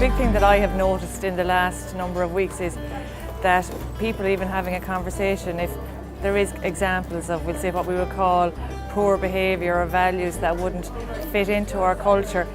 big thing that I have noticed in the last number of weeks is that people even having a conversation, if there is examples of, we'll say, what we would call poor behaviour or values that wouldn't fit into our culture,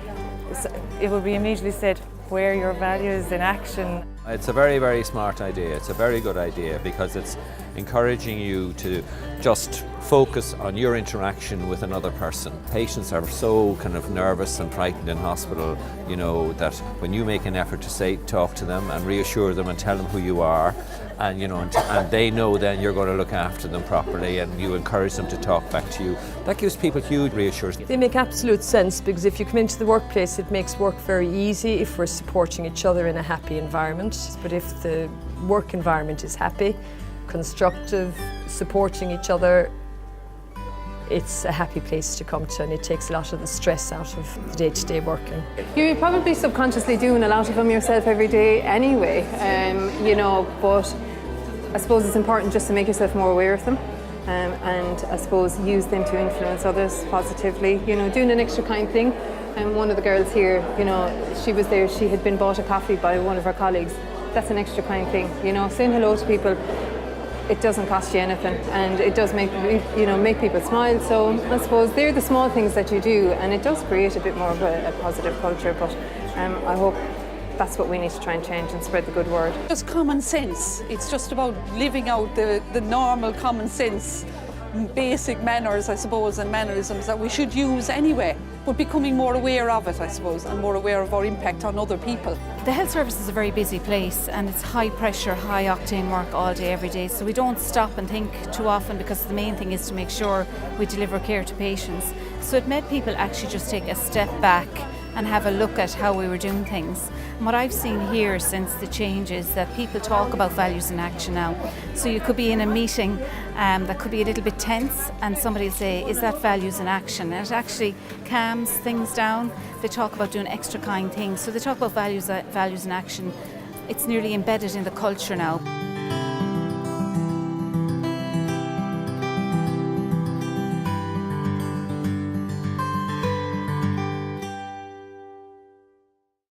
it will be immediately said, where are your values in action? It's a very, very smart idea. It's a very good idea because it's encouraging you to just focus on your interaction with another person. Patients are so kind of nervous and frightened in hospital, you know, that when you make an effort to talk to them and reassure them and tell them who you are, and you know, and they know then you're going to look after them properly, and you encourage them to talk back to you. That gives people huge reassurance. They make absolute sense, because if you come into the workplace, it makes work very easy if we're supporting each other in a happy environment. But if the work environment is happy, constructive, supporting each other, it's a happy place to come to, and it takes a lot of the stress out of the day-to-day working. You're probably subconsciously doing a lot of them yourself every day anyway, you know, but I suppose it's important just to make yourself more aware of them, and I suppose use them to influence others positively. You know, doing an extra kind thing. And one of the girls here, you know, she was there, she had been bought a coffee by one of her colleagues. That's an extra kind thing, you know, saying hello to people. It doesn't cost you anything, and it does make people smile. So I suppose they're the small things that you do, and it does create a bit more of a positive culture. But I hope that's what we need to try and change and spread the good word. Just common sense. It's just about living out the normal common sense, basic manners, I suppose, and mannerisms that we should use anyway. But becoming more aware of it, I suppose, and more aware of our impact on other people. The health service is a very busy place, and it's high pressure, high octane work all day, every day. So we don't stop and think too often, because the main thing is to make sure we deliver care to patients. So it made people actually just take a step back and have a look at how we were doing things. And what I've seen here since the change is that people talk about values in action now. So you could be in a meeting that could be a little bit tense, and somebody will say, is that values in action? And it actually calms things down. They talk about doing extra kind things. So they talk about values in action. It's nearly embedded in the culture now.